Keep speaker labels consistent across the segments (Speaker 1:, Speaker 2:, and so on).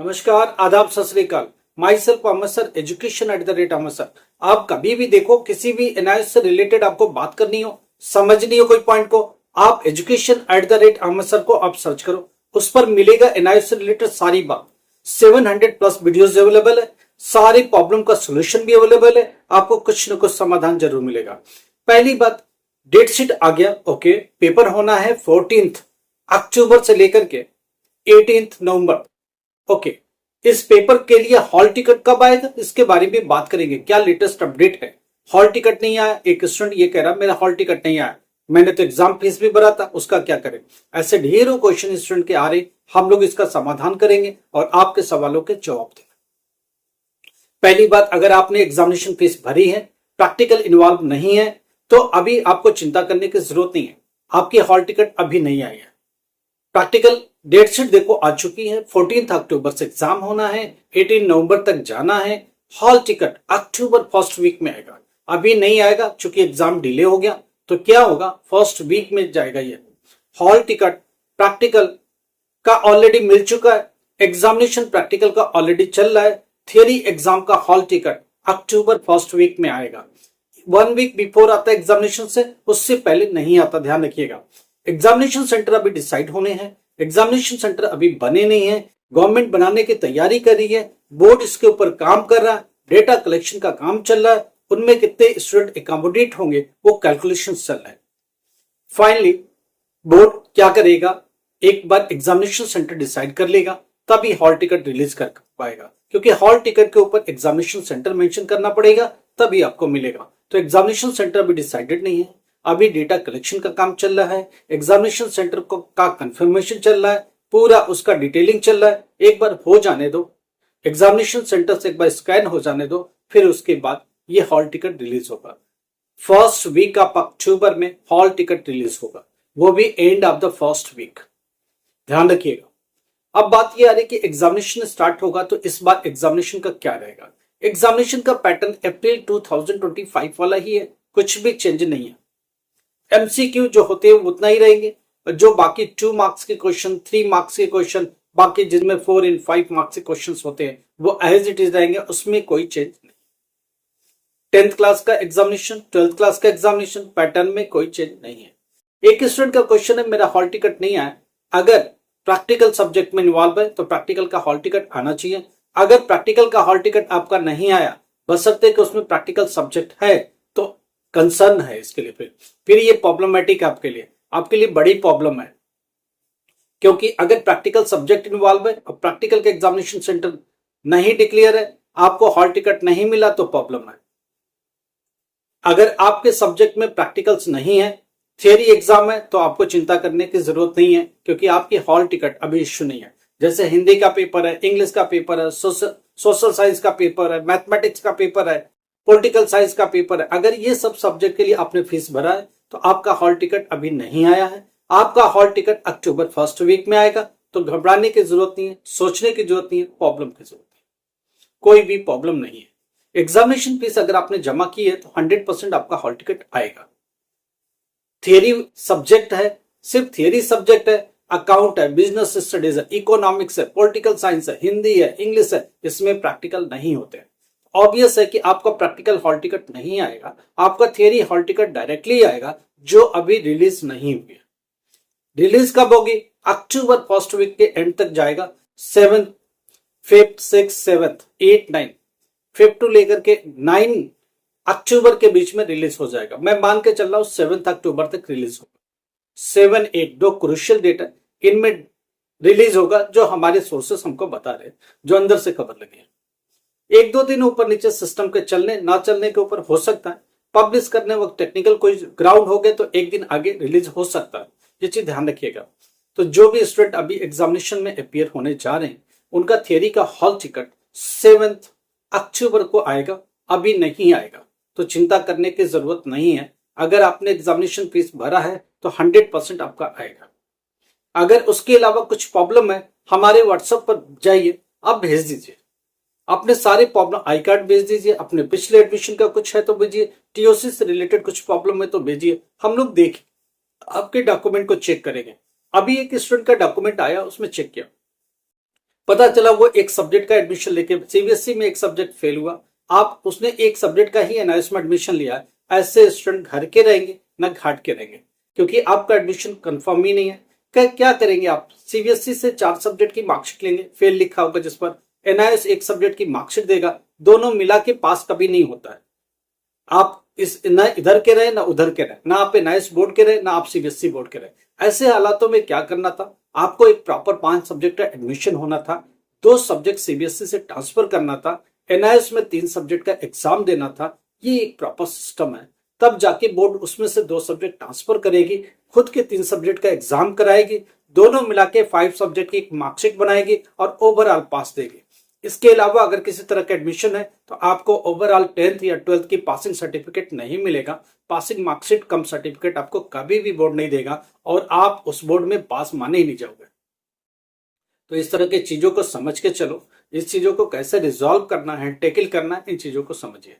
Speaker 1: नमस्कार, आदाब, सत श्री अकाल। My self Amar sir, education @Amar sir. आप कभी भी देखो, किसी भी एनालिसिस से रिलेटेड आपको बात करनी हो, समझनी हो कोई पॉइंट को, आप एजुकेशन @अमर सर को आप सर्च करो, उस पर मिलेगा एनालिसिस से रिलेटेड सारी बात। 700 प्लस वीडियोस अवेलेबल है, सारी प्रॉब्लम का सोल्यूशन भी अवेलेबल है, आपको कुछ न कुछ समाधान जरूर मिलेगा। पहली बात, डेट शीट आ गया, ओके। पेपर होना है 14 अक्टूबर से लेकर के 18 नवंबर, ओके। इस पेपर के लिए हॉल टिकट कब आएगा, इसके बारे में बात करेंगे। क्या लेटेस्ट अपडेट है? हॉल टिकट नहीं आया, एक स्टूडेंट ये कह रहा मेरा हॉल टिकट नहीं आया, मैंने तो एग्जाम फीस भी भरा था, उसका क्या करें? ऐसे ढेरों क्वेश्चन स्टूडेंट के आ रहे, हम लोग इसका समाधान करेंगे और आपके सवालों के जवाब देंगे। पहली बात, अगर आपने एग्जामिनेशन फीस भरी है, प्रैक्टिकल इन्वॉल्व नहीं है, तो अभी आपको चिंता करने की जरूरत नहीं है। आपकी हॉल टिकट अभी नहीं आई है। प्रैक्टिकल डेट शीट देखो आ चुकी है, 14 अक्टूबर से एग्जाम होना है, 18 नवंबर तक जाना है। हॉल टिकट अक्टूबर फर्स्ट वीक में आएगा, अभी नहीं आएगा चूंकि एग्जाम डिले हो गया। तो क्या होगा, फर्स्ट वीक में जाएगा ये हॉल टिकट। प्रैक्टिकल का ऑलरेडी मिल चुका है, एग्जामिनेशन प्रैक्टिकल का ऑलरेडी चल रहा है, थियरी एग्जाम का हॉल टिकट अक्टूबर फर्स्ट वीक में आएगा। 1 वीक बिफोर आता है एग्जामिनेशन से, उससे पहले नहीं आता, ध्यान रखिएगा। एग्जामिनेशन सेंटर अभी डिसाइड होने हैं, एग्जामिनेशन सेंटर अभी बने नहीं है, गवर्नमेंट बनाने की तैयारी कर रही है, बोर्ड इसके ऊपर काम कर रहा है, डेटा कलेक्शन का काम चल रहा है, उनमें कितने स्टूडेंट एकोमोडेट होंगे वो कैलकुलेशन चल रहा है। फाइनली बोर्ड क्या करेगा, एक बार एग्जामिनेशन सेंटर डिसाइड कर लेगा, तभी हॉल टिकट रिलीज कर पाएगा, क्योंकि हॉल टिकट के ऊपर एग्जामिनेशन सेंटर मेंशन करना पड़ेगा, तभी आपको मिलेगा। तो एग्जामिनेशन सेंटर अभी डिसाइडेड नहीं है, अभी डेटा कलेक्शन का काम चल रहा है, एग्जामिनेशन सेंटर को का कंफर्मेशन चल रहा है, पूरा उसका डिटेलिंग चल रहा है। एक बार हो जाने दो, एग्जामिनेशन सेंटर से एक बार स्कैन हो जाने दो, फिर उसके बाद ये हॉल टिकट रिलीज होगा। फर्स्ट वीक ऑफ अक्टूबर में हॉल टिकट रिलीज होगा, वो भी end of the first week, ध्यान रखिएगा। अब बात ये आ रही कि एग्जामिनेशन स्टार्ट होगा, तो इस बार एग्जामिनेशन का क्या रहेगा? एग्जामिनेशन का पैटर्न अप्रैल 2025 वाला ही है, कुछ भी चेंज नहीं है। एमसीक्यू जो होते हैं उतना ही रहेंगे, जो बाकी 2 मार्क्स के क्वेश्चन, 3 मार्क्स के क्वेश्चन, बाकी जिनमें 4 और 5 मार्क्स के क्वेश्चन होते हैं वो एज इट इज रहेंगे, उसमें कोई चेंज नहीं। 10th क्लास का एग्जामिनेशन, 12th क्लास का एग्जामिनेशन पैटर्न में कोई चेंज नहीं है। एक स्टूडेंट का क्वेश्चन है मेरा हॉल टिकट नहीं आया, अगर प्रैक्टिकल सब्जेक्ट में इन्वॉल्व है तो प्रैक्टिकल का हॉल टिकट आना चाहिए। अगर प्रैक्टिकल का हॉल टिकट आपका नहीं आया, बशर्ते कि उसमें प्रैक्टिकल सब्जेक्ट है, तो कंसर्न है इसके लिए। फिर ये प्रॉब्लमेटिक आपके लिए बड़ी प्रॉब्लम है, क्योंकि अगर प्रैक्टिकल सब्जेक्ट इन्वॉल्व है और प्रैक्टिकल का एग्जामिनेशन सेंटर नहीं डिक्लेयर है, आपको हॉल टिकट नहीं मिला तो प्रॉब्लम है। अगर आपके सब्जेक्ट में प्रैक्टिकल्स नहीं है, थियरी एग्जाम है, तो आपको चिंता करने की जरूरत नहीं है, क्योंकि आपकी हॉल टिकट अभी इश्यू नहीं है। जैसे हिंदी का पेपर है, इंग्लिश का पेपर है, सोशल साइंस का पेपर है, मैथमेटिक्स का पेपर है, पॉलिटिकल साइंस का पेपर है, अगर ये सब सब्जेक्ट के लिए आपने फीस भरा है तो आपका हॉल टिकट अभी नहीं आया है। आपका हॉल टिकट अक्टूबर फर्स्ट वीक में आएगा, तो घबराने की जरूरत नहीं है, सोचने की जरूरत नहीं है, प्रॉब्लम की जरूरत नहीं, कोई भी प्रॉब्लम नहीं है। एग्जामिनेशन फीस अगर आपने जमा की है तो 100% आपका हॉल टिकट आएगा। थियरी सब्जेक्ट है, सिर्फ थियरी सब्जेक्ट है, अकाउंट है, बिजनेस स्टडीज है, इकोनॉमिक्स है, पॉलिटिकल साइंस है, हिंदी है, इंग्लिश है, इसमें प्रैक्टिकल नहीं होते। ऑब्वियस है कि आपका प्रैक्टिकल हॉल टिकट नहीं आएगा, आपका थियरी हॉल टिकट डायरेक्टली आएगा, जो अभी रिलीज नहीं हुई है। रिलीज कब होगी? अक्टूबर फर्स्ट वीक के एंड तक जाएगा, 7th, 5th, 6th, 7th, 8th, 9th, 5th to लेकर के 9 अक्टूबर के बीच में रिलीज हो जाएगा। मैं मान के चल रहा हूं 7th अक्टूबर तक रिलीज होगा। 7, 8 दो क्रूशियल डेट है, इनमें रिलीज होगा, जो हमारे सोर्सेस हमको बता रहे हैं, जो अंदर से खबर लगी है। 1-2 दिन ऊपर नीचे सिस्टम के चलने ना चलने के ऊपर हो सकता है, पब्लिश करने वक्त टेक्निकल कोई ग्राउंड हो गए तो एक दिन आगे रिलीज हो सकता है, ये चीज ध्यान रखिएगा। तो जो भी स्टूडेंट अभी एग्जामिनेशन में अपियर होने जा रहे हैं, उनका थियरी का हॉल टिकट 7th अक्टूबर को आएगा, अभी नहीं आएगा, तो चिंता करने की जरूरत नहीं है। अगर आपने एग्जामिनेशन फीस भरा है तो 100% आपका आएगा। अगर उसके अलावा कुछ प्रॉब्लम है, हमारे व्हाट्सएप पर जाइए, आप भेज दीजिए अपने सारे प्रॉब्लम, आई कार्ड भेज दीजिए, अपने पिछले एडमिशन का कुछ है तो भेजिए, टीओसी से रिलेटेड कुछ प्रॉब्लम है तो भेजिए, हम लोग देखें, आपके डॉक्यूमेंट को चेक करेंगे। अभी एक स्टूडेंट का डॉक्यूमेंट आया, उसमें चेक किया, पता चला वो एक सब्जेक्ट का एडमिशन लेके सीबीएसई में एक सब्जेक्ट फेल हुआ, आप उसने एक सब्जेक्ट का ही एनआईएस में एडमिशन लिया है, ऐसे स्टूडेंट घर के रहेंगे ना घाट के रहेंगे, क्योंकि आपका एडमिशन कंफर्म ही नहीं है। क्या करेंगे आप? सीबीएसई से 4 सब्जेक्ट की मार्कशीट लेंगे, फेल लिखा होगा जिस पर, एनआईएस एक सब्जेक्ट की मार्कशीट देगा, दोनों मिला के पास कभी नहीं होता है। आप इस ना इधर के रहे ना उधर के रहे, ना आप एनआईएस बोर्ड के रहे ना आप सीबीएसई बोर्ड के रहे। ऐसे हालातों में क्या करना था? आपको एक प्रॉपर 5 सब्जेक्ट का एडमिशन होना था, 2 सब्जेक्ट सीबीएसई से ट्रांसफर करना था, एनआईएस में 3 सब्जेक्ट का एग्जाम देना था। ये एक प्रॉपर सिस्टम है। तब जाके बोर्ड उसमें से 2 सब्जेक्ट ट्रांसफर करेगी, खुद के 3 सब्जेक्ट का एग्जाम कराएगी, दोनों मिला के 5 सब्जेक्ट की एक मार्कशीट बनाएगी और ओवरऑल पास देगी। इसके अलावा अगर किसी तरह का एडमिशन है तो आपको ओवरऑल 10th या 12th की पासिंग सर्टिफिकेट नहीं मिलेगा, पासिंग मार्कशीट कम सर्टिफिकेट आपको कभी भी बोर्ड नहीं देगा और आप उस बोर्ड में पास माने ही नहीं जाओगे। तो इस तरह की चीजों को समझ के चलो, इस चीजों को कैसे रिजॉल्व करना है, टैकल करना है, इन चीजों को समझिए।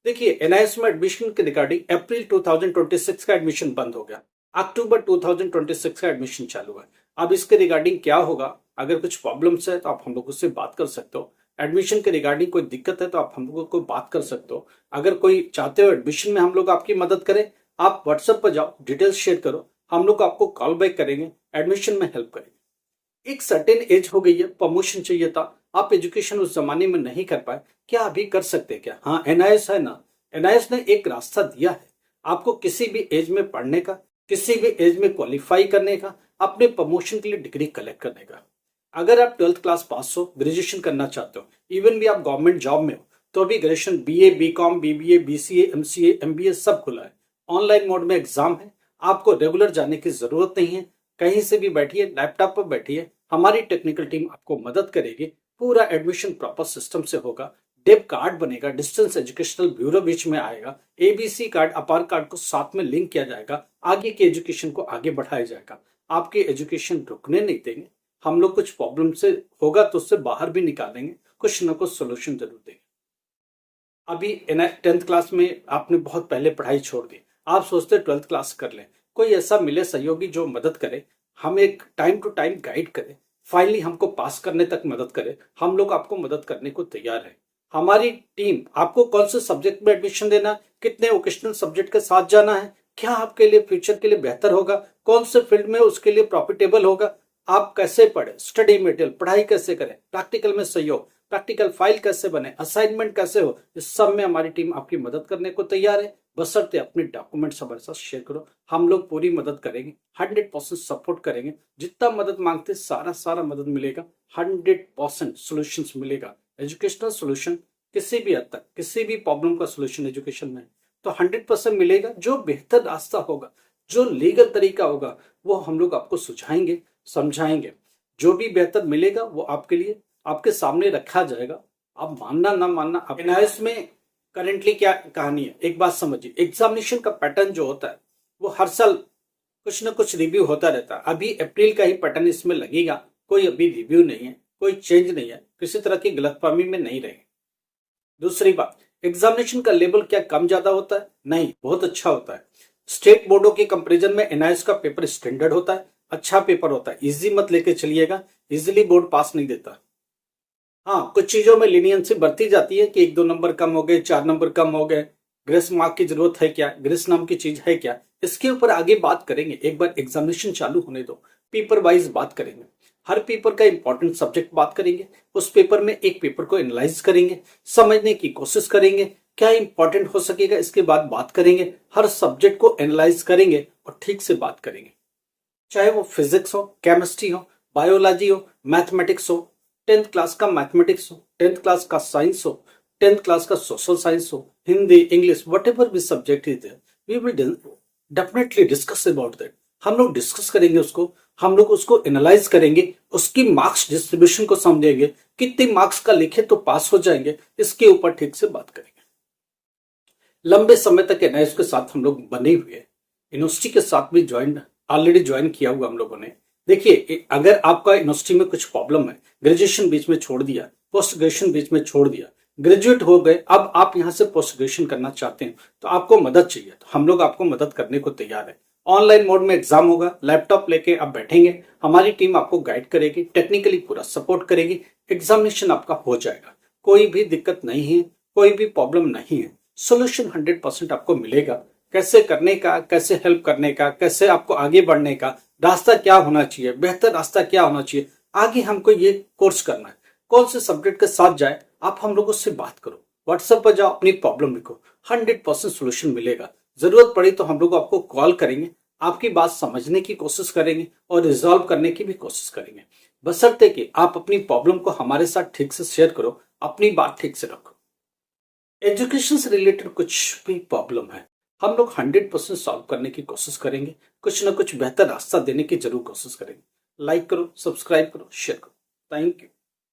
Speaker 1: देखिए, एनआईएस में एडमिशन के रिगार्डिंग अप्रैल 2026 का एडमिशन बंद हो गया, अक्टूबर 2026 का एडमिशन चालू है। अब इसके रिगार्डिंग क्या होगा? अगर कुछ प्रॉब्लम्स है तो आप हम लोगों से बात कर सकते हो। एडमिशन के रिगार्डिंग कोई दिक्कत है तो आप हम लोगों को बात कर सकते हो। अगर कोई चाहते हो एडमिशन में हम लोग आपकी मदद करें, आप व्हाट्सएप पर जाओ, डिटेल्स शेयर करो, हम लोग आपको कॉल बैक करेंगे, एडमिशन में हेल्प करेंगे। एक सर्टेन एज हो गई है, प्रमोशन चाहिए था, आप एजुकेशन उस जमाने में नहीं कर पाए, क्या अभी कर सकते हैं क्या? हाँ, एनआईएस है ना, एनआईएस ने एक रास्ता दिया है आपको किसी भी एज में पढ़ने का, किसी भी एज में क्वालिफाई करने का, अपने प्रमोशन के लिए डिग्री कलेक्ट करने का। अगर आप 12th क्लास पास हो, ग्रेजुएशन करना चाहते हो, इवन भी आप गवर्नमेंट जॉब में हो, तो अभी graduation BA, BCom, BBA, BCA, MCA, MBA सब खुला है। ऑनलाइन मोड में एग्जाम है, आपको रेगुलर जाने की जरूरत नहीं है, कहीं से भी बैठिए, लैपटॉप पर बैठिए, हमारी टेक्निकल टीम आपको मदद करेगी। पूरा एडमिशन प्रॉपर सिस्टम से होगा, डेब कार्ड बनेगा, डिस्टेंस एजुकेशनल ब्यूरो बीच में आएगा, एबीसी कार्ड, अपार कार्ड को साथ में लिंक किया जाएगा, आगे की एजुकेशन को आगे बढ़ाया जाएगा। आपकी एजुकेशन रुकने नहीं देंगे, हम लोग कुछ प्रॉब्लम से होगा तो उससे बाहर भी निकालेंगे, कुछ ना कुछ सोल्यूशन जरूर देंगे। अभी 10th क्लास में आपने बहुत पहले पढ़ाई छोड़ दी, आप सोचते 12th क्लास कर लें, कोई ऐसा मिले सहयोगी जो मदद करे, हमें एक टाइम टू टाइम गाइड करे, फाइनली हमको पास करने तक मदद करे, हम लोग आपको मदद करने को तैयार है। हमारी टीम आपको कौन से सब्जेक्ट में एडमिशन देना, कितने वोकेशनल सब्जेक्ट के साथ जाना है, क्या आपके लिए फ्यूचर के लिए बेहतर होगा, कौन से फील्ड में उसके लिए प्रॉफिटेबल होगा, आप कैसे पढ़े, स्टडी मटेरियल, पढ़ाई कैसे करें, प्रैक्टिकल में सहयोग, प्रैक्टिकल फाइल कैसे बने, असाइनमेंट कैसे हो, इस सब में हमारी टीम आपकी मदद करने को तैयार है। बशर्ते अपने डॉक्यूमेंट्स हमारे साथ शेयर करो, हम लोग पूरी मदद करेंगे, 100% सपोर्ट करेंगे। जितना मदद मांगते सारा मदद मिलेगा, 100% सोल्यूशन मिलेगा। एजुकेशनल सोल्यूशन किसी भी हद तक, किसी भी प्रॉब्लम का सोल्यूशन एजुकेशन में तो 100% मिलेगा। जो बेहतर रास्ता होगा, जो लीगल तरीका होगा, वो हम लोग आपको सुझाएंगे, समझाएंगे। जो भी बेहतर मिलेगा वो आपके लिए, आपके सामने रखा जाएगा। आप मानना ना मानना, एनआईएस में करेंटली क्या कहानी है, एक बात समझिए। एग्जामिनेशन का पैटर्न जो होता है वो हर साल कुछ ना कुछ रिव्यू होता रहता है। अभी अप्रैल का ही पैटर्न इसमें लगेगा, कोई अभी रिव्यू नहीं है, कोई चेंज नहीं है, किसी तरह की गलतफहमी में नहीं रहे। दूसरी बात, एग्जामिनेशन का लेवल क्या कम ज्यादा होता है? नहीं, बहुत अच्छा होता है। स्टेट बोर्डों के कंपैरिजन में एनआईएस का पेपर स्टैंडर्ड होता है, अच्छा पेपर होता है। इजी मत लेके चलिएगा, इजीली बोर्ड पास नहीं देता। हाँ, कुछ चीजों में लीनियंसी बढ़ती जाती है कि 1-2 नंबर कम हो गए, 4 नंबर कम हो गए, ग्रेस मार्क की जरूरत है क्या, ग्रेस नाम की चीज है क्या, इसके ऊपर आगे बात करेंगे। एक बार एग्जामिनेशन चालू होने दो, पेपर वाइज बात करेंगे। हर पेपर का इंपॉर्टेंट सब्जेक्ट बात करेंगे, उस पेपर में एक पेपर को एनालाइज करेंगे, समझने की कोशिश करेंगे, क्या इंपॉर्टेंट हो सकेगा इसके बाद बात करेंगे। हर सब्जेक्ट को एनालाइज करेंगे और ठीक से बात करेंगे, चाहे वो फिजिक्स हो, केमिस्ट्री हो, बायोलॉजी हो, मैथमेटिक्स हो, 10th क्लास का मैथमेटिक्स हो, 10th क्लास का साइंस हो, 10th क्लास का सोशल साइंस हो, हिंदी, इंग्लिश, वट एवर भी subject is there, we will definitely discuss about that. हम लोग डिस्कस करेंगे उसको, हम लोग उसको एनालाइज करेंगे, उसकी मार्क्स डिस्ट्रीब्यूशन को समझेंगे, कितने मार्क्स का लिखे तो पास हो जाएंगे, इसके ऊपर ठीक से बात करेंगे। लंबे समय तक एनआईएस के साथ हम लोग बने हुए हैं, यूनिवर्सिटी के साथ भी ऑलरेडी ज्वाइन किया हुआ हम लोगों ने। देखिए, अगर आपका यूनिवर्सिटी में कुछ प्रॉब्लम है, ग्रेजुएशन बीच में छोड़ दिया, पोस्ट ग्रेजुएशन बीच में छोड़ दिया, ग्रेजुएट हो गए, अब आप यहां से पोस्ट ग्रेजुएशन करना चाहते हैं तो आपको मदद चाहिए, तो हम लोग आपको मदद करने को तैयार है। ऑनलाइन मोड में एग्जाम होगा, लैपटॉप लेके आप बैठेंगे, हमारी टीम आपको गाइड करेगी, टेक्निकली पूरा सपोर्ट करेगी, एग्जामिनेशन आपका हो जाएगा। कोई भी दिक्कत नहीं है, कोई भी प्रॉब्लम नहीं है, सोल्यूशन 100% आपको मिलेगा। कैसे करने का, कैसे हेल्प करने का, कैसे आपको आगे बढ़ने का रास्ता क्या होना चाहिए, बेहतर रास्ता क्या होना चाहिए, आगे हमको ये कोर्स करना है, कौन से सब्जेक्ट के साथ जाए, आप हम लोगों से बात करो, व्हाट्सएप पर जाओ, अपनी प्रॉब्लम लिखो, 100% सोल्यूशन मिलेगा। जरूरत पड़ी तो हम लोग आपको कॉल करेंगे, आपकी बात समझने की कोशिश करेंगे और रिजॉल्व करने की भी कोशिश करेंगे, बशर्ते कि आप अपनी प्रॉब्लम को हमारे साथ ठीक से शेयर करो, अपनी बात ठीक से रखो। एजुकेशन से रिलेटेड कुछ भी प्रॉब्लम है, हम लोग 100% सॉल्व करने की कोशिश करेंगे, कुछ ना कुछ बेहतर रास्ता देने की जरूर कोशिश करेंगे। लाइक करो, सब्सक्राइब करो, शेयर करो। Thank you.